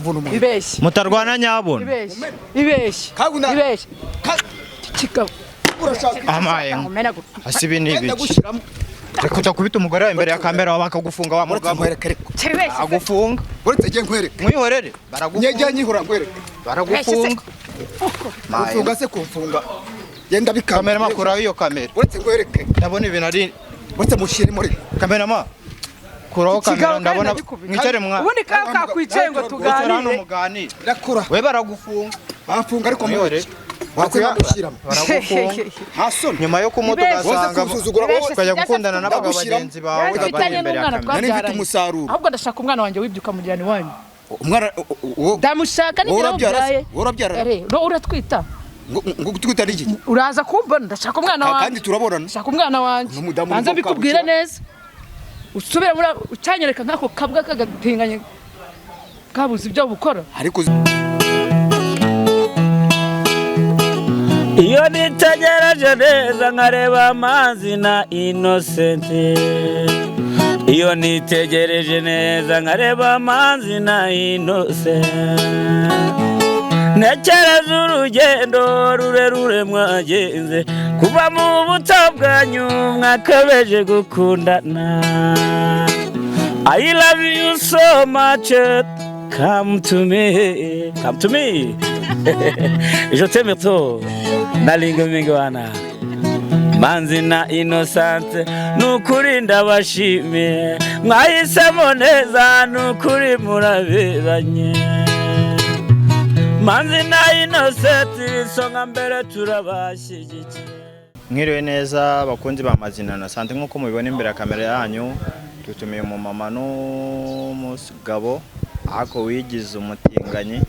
uramvuna umuntu ibeshye mutarwana nyabona ibeshye kigabo amaye asibi n'ibiki reka ujya kubita umugore imbere ya kamera bakagufunga wa mugabo agufunga uretse giye nkwereke mwihorere baragufunga nyejya nyihura nkwereke baragufunga ufunga se kumfunga yenda kamera makura iyo kamera uretse nkwereke ndabona ibintu ari uretse mushire muri kamera ma kuraho kamera ndabona mwicare mwa ubundi kakwicaye ngo tuganire rakura we baragufunga bafunga ariko mwihorere wakwiyagushyiramo baragufunga hasoni nyuma yo kumuta ugasanga ukajya gukundana n'abagabo bagenzi bawe bafitanye n'umwana twabyaranye ahubwo ndashaka umwana wanjye wibyuka mujyana iwanyu umwana ndamushaka nigera ubyaye urabyara uratwita ngo gutwita n'iki uraza kumbona ndashaka umwana wanjye kandi turaborana ndashaka umwana wanjye banza mbikubwire neza usubire muri ucyanyereka nk'ako kabwa kagatinganye kabuze ibyo bukora ariko iyo nitegereje neza nkareba amazi na Innocent iyo nitegereje neza nkareba amazi na Innocent ntekereza urugendo rurerure mwagenze kuva mu buto bwanyu mwakabeje gukundana I love you so much come to me je t'aime trop nalinga mingi wana manzi na Innocent nukuri ndabashimiye mwahisemo neza nukuri muraberanye manzi na Innocent songa mbere turabashyigikiye mwiriwe neza bakunzi ba Mazina na Innocent nkuko mubibona imbere ya kamera yanyu tutumiye mu mama n'umugabo ako wigize umutinganyi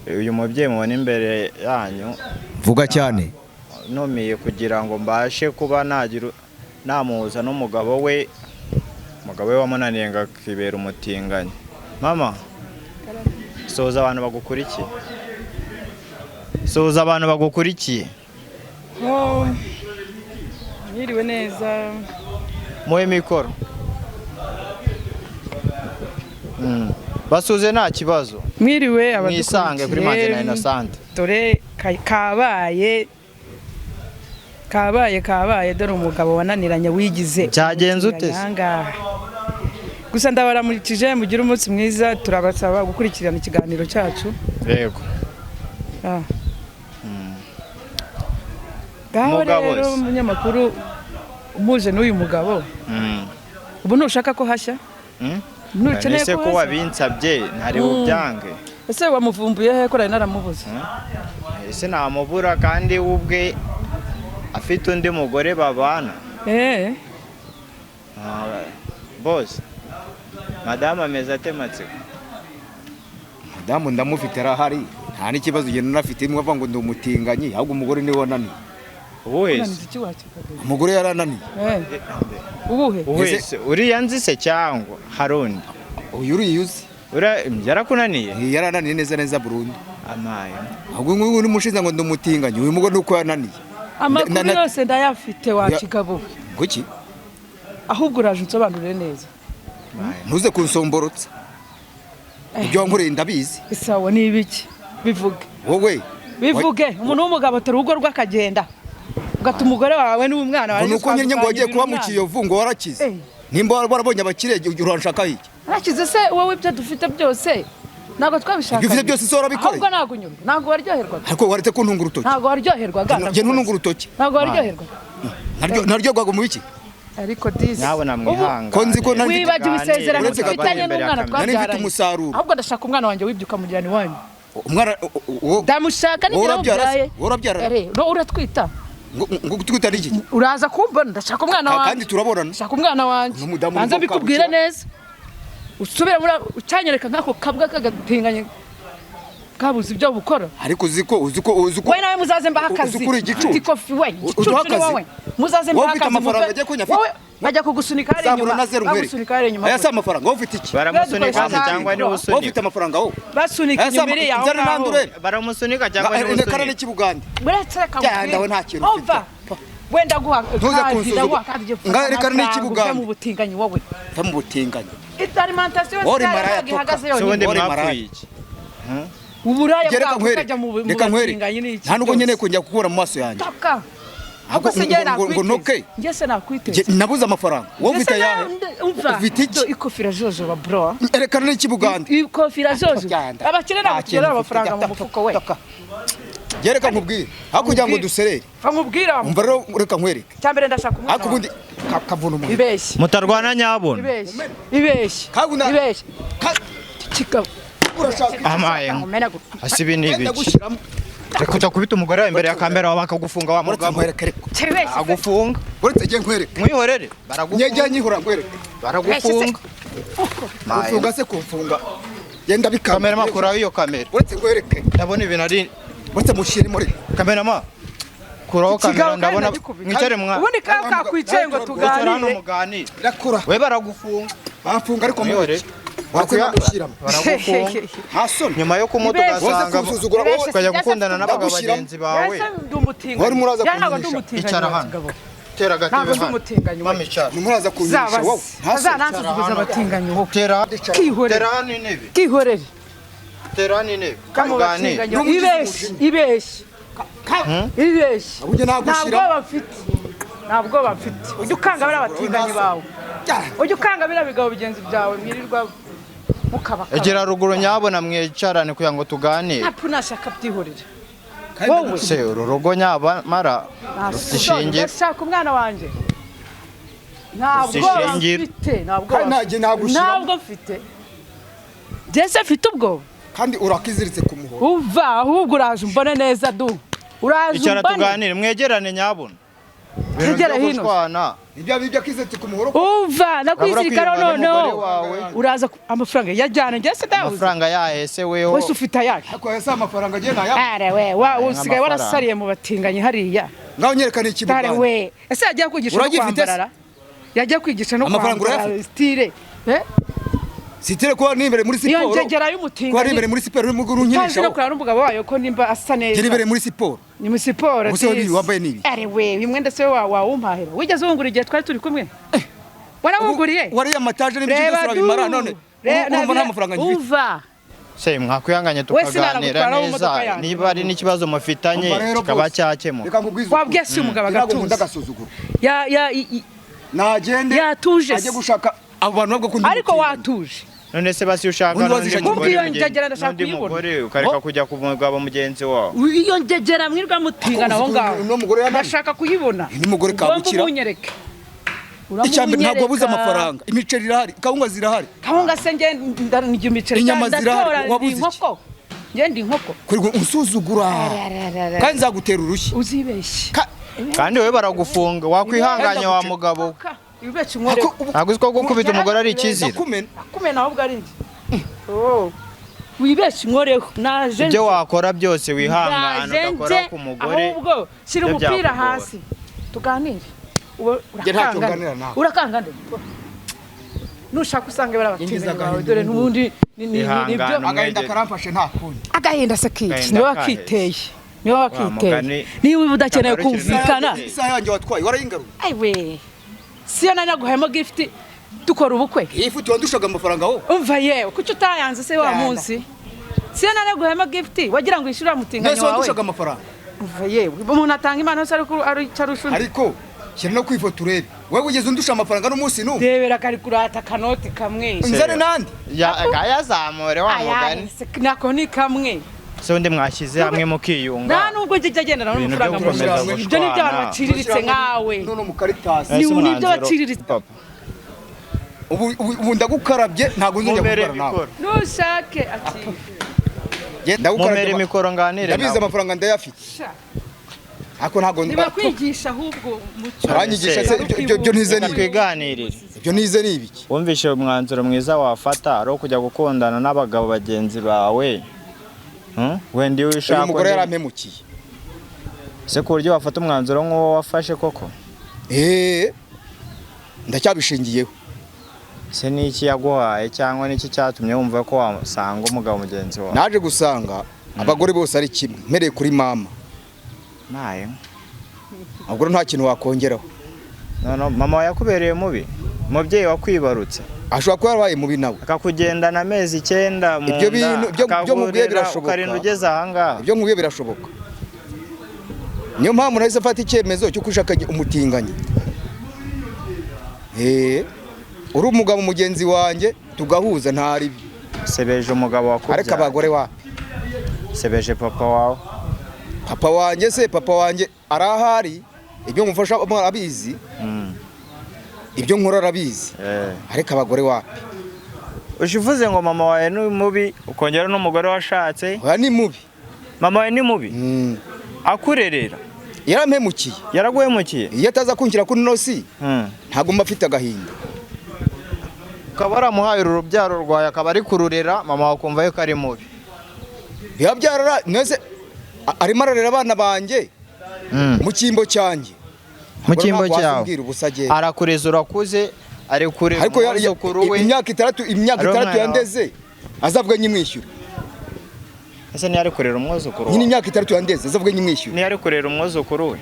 uyu mubyeyi mubona imbere yanyu vuga cyane nomiye kugira ngo mbashe kuba namuhuza n'umugabo we wamunaniye ngo akibera umutinganyi mama soza abantu bagukurikiye mwiriwe neza muhe mikoro basuze nta kibazo mwiriwe mwisange kuri Mazina na Innocent dore kabaye dore umugabo wananiranye wigize cyagenze ute gusa ndabaramukije mugira umunsi mwiza turabasaba gukurikirana ikiganiro cyacu yego gaho rero umunyamakuru umuje n'uyu mugabo ubu ntushaka ko hashya nukeneye ko wabinsabye ntari ubyange ese wamuvumbuye he ko rari naramubuze ese namubura kandi ubwe afite undi mugore babana boss madame ameze atematsiko madamu ndamufite arahari nta n'ikibazo ugenda unafite imwe avuga ngo ndi umutinganyi ahubwo umugore niwe wananiye umugore yarananiye uwese uriya nzi se cyangwa harundi uyu uriyuzi yarakunaniye yarananiye neza burundu amaye ahubwo nguyu umushinza ngo ndi umutinganyi uyu mugore nuko yananiye amakuru yose ndayafite wa kigabo kuki ahubwo uraje unsobanurire neza ntuze kunsomborotsa ibyo wankoreye ndabizi isawa ni ibiki bivuge wowe bivuge umuntu w'umugabo atari urugo rw'akagenda ugata umugore wawe n'umwana wawe nuko nyine ngo wagiye kuba mu Kiyovu ngo warakize nimba warabonye abakire uranshaka iki arakize se wowe ibyo dufite byose ntabwo twabishaka ibyo byose se warabikoreye ahubwo ntabwo unyumva ntabwo waryoherwaga ariko waretse ko ntunga urutoki ntabwo waryoherwaga njye ntunga urutoki ntabwo waryoherwaga naryoherwaga mu biki ariko disi nawe namwihanga ko nzi ko wibagiwe isezerano dufitanye n'umwana twabyaranye umusaruro ahubwo ndashaka umwana wanjye wibyuka mujyana iwanyu umwana ndamushaka nigera ubyaye uratwita ngo gutwita n'iki uraza kumbona ndashaka umwana wanjye kandi turaborana ndashaka umwana wanjye banza mbikubwire neza usubire muri ucyanyereka nk'ako kabwa kagatinganye kabuze ibyo bukora ariko uziko we nawe muzaze mbaha akazi ufite kofi we gicucu wowe muzaze mbaha akazi amafaranga agiye kunyafite bajya kugusunika hari inyuma bagusunika hari inyuma aya sa amafaranga wowe ufite iki baramusunika cyangwa ni usunika wowe ufite amafaranga wowe basunika inyuma iri yaho baramusunika cyangwa ni usunika karane k'Ibugande buretse ndawe nta kintu ufite wenda guha ngarekana n'ikibuganda mu butinganyi wowe mu butinganyi alimentation Ori maraya ihagaze so yonyine wende Uri mwapfuye maraya. iki uburaya Gereka bwawe nkwereke. ukajya mu Reka nkwereke. batinganye n'iki nta nubwo nkeneye kujya gukura mu maso yanjye taka Ahubwo se njye ngo noke nakwiteze njye se nakwiteze nabuze amafaranga wowe ufite ayahe umva ufite iki ikofira jojoba bro erekana n'ikibuganda ikofira jojo Byanda. abakire ntabwo tugira amafaranga mu mufuko we gereka nkubwire hakugira ngo duserere bamubwira umva rero reka nkwereke cyambere ndashaka umwana ariko ubundi kavuna umuntu ibeshye mutarwana nyabona ibeshye Kaguna. ibeshye kigabo urashaka amaye asibi nibi ndagushyiramo reka utakubita umugore wawe imbere ya kamera bakagufunga wa uretse mugabo nkwereke reka cyebeshye agufunga uretse njye nkwereke mwihorere njye nyihura nkwereke baragufunga ufunga se kumfunga genda bikama kamera makuru iyo kamera uretse nkwereke ndabona ibintu ari uretse mushyire muri kamera ma kuraho kamera ndabona mwicare mwa ubundi kakwicaye ngo wicara hano tuganire muganire rakura we baragufunga bafunga ariko mwihorere wakwiye gushyiramo baragufunga hasoni nyuma yo kumuta Ibeshye. ugasanga Wowe kuzuzugura wowe ukajya gukundana n'abagabo Ndagushyiramo. bagenzi bawe Wari muraza ntabwo ndi kunyinisha. umutinganyi Icara hano. tera ntabwo agatebe ndi hano umutinganyi mama icara nimuraza kunyinisha wowe ntazanansuzuguza abatinganyi wowe tera kihorere tera hano intebe kihorere tera hano intebe kamo tuganire batinganyi ibeshye ibeshye ibeshye Uburyo ntabwo nagushyiramo bafite ntabwo bafite ujya ukanga bariya batinganyi bawe ujya ukanga biriya bigabo bigenzi byawe mwirirwa mukabakaba egera ruguru nyabona mwicarane kugira ngo tuganire ntabwo nashaka byihorera wowe se uru rugo nyabamara rufite ishingiro ndashaka umwana wanjye ntabwo Ishingiro. bafite ntabwo Kandi bafite. ntajye nagushyiramo. ntabwo mfite jese mfite ubwoba kandi urakiziritse ku muhoro uva ahubwo uraje umbone neza du uraje icara umbone tuganire mwegerane nyabona ibintu Tegera byo hino. gushwana ibyo bibyo akiziritse ku muhoro uva nakwizirikana Urabura kwiyumva noneho n'umugore wawe. uraza amafaranga yajyana njye se ndabuze amafaranga yahese weho wese ufite ayahe ariko aya si amafaranga agiye nayabo are we wa usigaye amafaranga. warasariye mu batinganyi hariya ngaho nyerekane are ikibuganda we ese yagiye kwigisha no Uragifite se? kwambarara yagiye kwigisha no Amafaranga kwambara urayafite? style sitire kuba n'imbere muri iyo siporo ngegera kuba ari imbere y'umutinganyi muri siporo urimo utazi urunyinisha no kureba n'umugabo wayo ko nimba asa gira neza imbere muri siporo ni muri siporo Ubuse sis. wambaye n'ibi? are we uyu mwenda se wawumpahira wigeze wungura igihe twari turi kumwe warawunguriye wariya amataje n'ibyo byose urabimara none urumva nta mafaranga ngifite uva se mwakwihanganye Wese tukaganira naragutwara mu modoka neza yanjye. niba ari n'ikibazo mufitanye Umva rero kikaba boss. cyakemuka reka nkubwize wabwiye si umugabo ntabwo nkunda agatuza agasuzuguro nagende yatuje ajye se. gushaka abo bantu babwo kundi ariko watuje none se basi ushaka Undi n'undi wazishaka mugore Ubwo iyo ngegera ndashaka n'undi kuyibona. mugore ukareka kujya ku mugabo mugenzi wawe iyo ngegera mwirwa mutingana aho ngaho uno mugore yananiye. ndashaka kuyibona Uyu ni umugore kabukira. umunyereke icyambere ntabwo wabuze amafaranga imiceri irahari kawunga zirahari kawunga se nge ndya imiceri Inyama zirahari, ndatora wabuze iki? inkoko nge ndi inkoko kuri unsuzugura kandi nzagutera urushyi uzibeshye kandi wowe baragufunga wakwihanganye wa mugabo we. ibeshye umwore ntabwo uzi ko gukubita umugore ari ikizira kumena ahubwo ari njye wibeshye umworeho naje ibyo wakora byose wihangana naje ugakora nje ku mugore ahubwo shyira ibyo umupira byakugora. hasi tuganire Njye ntacyo nganira nawe. urakanga nde nushaka usanga barabatinze bawe dore n'ubundi nibyo Ihangane. agahinda karamfashe nta kundi agahinda se kiki Agahinda niwe kaheze. wakiteye niwe wakiteye mugani. niba uba udakeneye Kagarukire kumvikana isaha yanjye watwaye warayingaruye ayiwe siyo nanyaguhemo gift dukora ubukwe iyi futi wandushaga amafaranga wowe umva yewe kuki utayanze se wa munsi siyo nanyaguhemo gift wagira ngo yishyure umutinganyi mbese wawe wandushaga amafaranga umva yewe umuntu atanga impano se ari carushundi ariko shyira no kwifoto urebe wowe wigeze undusha amafaranga n'umunsi n'umwe rebera kari kurata kanoti kamwe nzane nandi yazamure wa mugani nako ni kamwe se undi mwashyize hamwe mukiyunga nta nubwo njya agendana Ibintu n'amafaranga byo gukomeza mu ibyo ni ibyo abantu gushwana. baciriritse nkawe none mu karitasi Ni Ese nibyo umwanzuro, baciriritse. papa. ubu ndagukarabye ntabwo nzongera Mumere gukora nawe mikoro. nushake ati Mumere mikoro nganire ndabizi nawe. amafaranga ndayafite sha ariko ntabwo ntibakwigisha ahubwo muco abanyigisha se ibyo nize Reka ni twiganirire ibyo nize ni ibiki wumvishe umwanzuro mwiza wafata ari ukujya gukundana n'abagabo bagenzi bawe wenda iyo uyu ushaka mugore yarampemukiye se ku buryo wafata umwanzuro nk'uwo wafashe koko ndacyabishingiyeho se n'iki yaguhaye cyangwa n'iki cyatumye wumva ko wasanga umugabo mugenzi wawe naje gusanga abagore bose ari kimwe mpereye kuri mama naye abagore nta kintu wakongeraho mama yakubereye mubi umubyeyi wakwibarutse ashobora kuba yarabaye mubi nawe akakugendana amezi 9 mu ibyo bintu byo mubwiye birashoboka ukarinda ugeze ahangaha ibyo mubwiye birashoboka niyo mpamvu nahise afata icyemezo cyo gushaka umutinganyi uri umugabo mugenzi wanjye tugahuza ntari sebeje umugabo wakubyaye ariko abagore wa sebeje papa wawe papa wanjye arahari ibyo mufasha abizi ibyo nkora arabizi ariko abagore wapi ushivuze ngo mama wawe ni mubi ukongera n'umugore washatse oya ni mubi mama wawe ni mubi akurerera yarampemukiye yaraguhemukiye iyo ataza kunshyira kuri nosi ntabwo mba afite agahinda ukaba waramuhaye urubyaro rwawe akaba ari kururera mama wawe ukumva yuko ari mubi yabyarara mwese arimo ararera abana banjye mu cyimbo cyanjye mu cyimbo cyawe arakureza urakuze ari kureba umwuzukuru we imyaka itandatu yandeze azavuga nyimwishyura ese ntiyari kurera umwuzukuru nyine imyaka itandatu yandeze azavuga nyimwishyura ntiyari kurera umwuzukuru we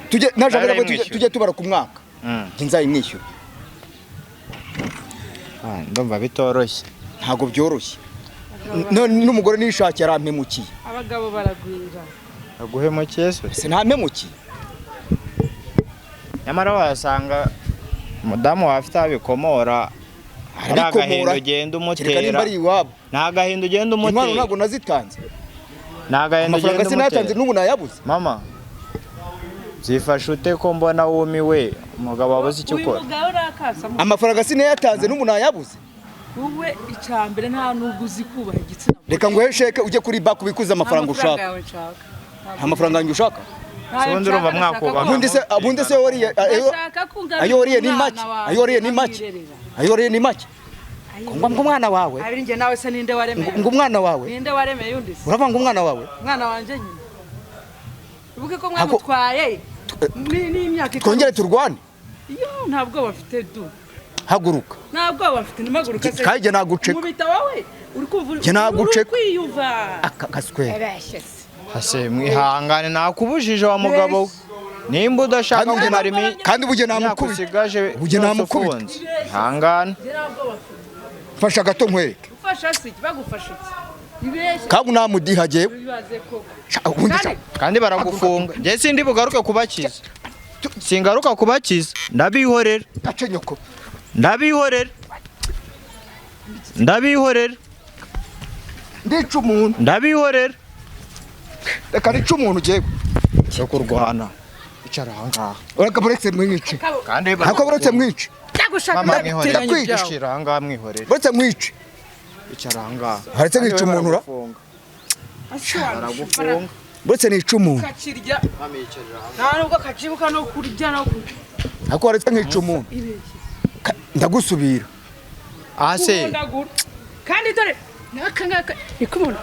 tujye tubara ku mwaka nzayimwishyura ndumva bitoroshye ntabwo byoroshye n'umugore nishakiye arampemukiye abagabo baragwira aguhemukiye se ntampemukiye nyamara wasanga umudamu wawe afite abikomora hari agahinda ugenda umutera nta gahinda ugenda umutera inkwano ntabwo nazitanze nta gahinda ugenda umutera sinayatanze n'ubu nayabuze mama byifashe ute ko mbona wumiwe umugabo wabuze icyo ukora amafaranga sinayatanze n'ubu nayabuze wowe icyambere nta nubwo uzi kubaha igitsina reka nguhe sheke ujye kuri banki ubikuze amafaranga ushaka nta mafaranga yanjye ushaka ubundi urumva mwakubaha ubundi se ayoriye ni make ngo umwana wawe abiri njye nawe se ninde waremeye ngo umwana wawe ninde waremeye undi se uravuga ngo umwana wawe umwana wanje nyine uvuge ko mwamutwaye n'imyaka twongere turwane iyo ntabwo bafite du haguruka ntabwo bafite nimaguruka se kajye naguceka mubita wawe uri kumva je naguceka kwiyuva akaswe hase mwihangane nakubujije wa mugabo we nimba udashaka kumara kandi ubuje namukubije ubuje namukubije hangane fasha gato nkwereke ufasha se bagufasha iki kabu namudihaje kandi baragufunga je sindi bugaruke kubakiza singaruka kubakiza ndabihorera acenyoko ndabihorera ndica umuntu ndabihorera reka nica umuntu jewe cyo kurwana icara ahangaha urakaburetse mwice kandi akaburetse mwice mama mwihorera ahangaha mwihorera buretse mwice icara ahangaha haretse nkica umuntu ura aragufunga buretse nica umuntu kakirya nta nubwo kacibuka no kurya no kurya ako haretse nkica umuntu ndagusubira ase kandi dore nakangaka ikumuna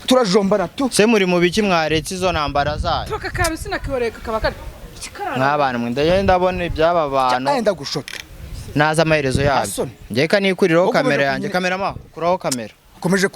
turajombana tu se muri mu biki mwaretse izo ntambara zayo toka kabisi nakiboreka kabakari nk'abantu mwe ndabona ibyaba bantu ndenda gushota naza amaherezo yabo njye ka nikuriraho kamera yanjye kamera ma kuraho kamera ukomeje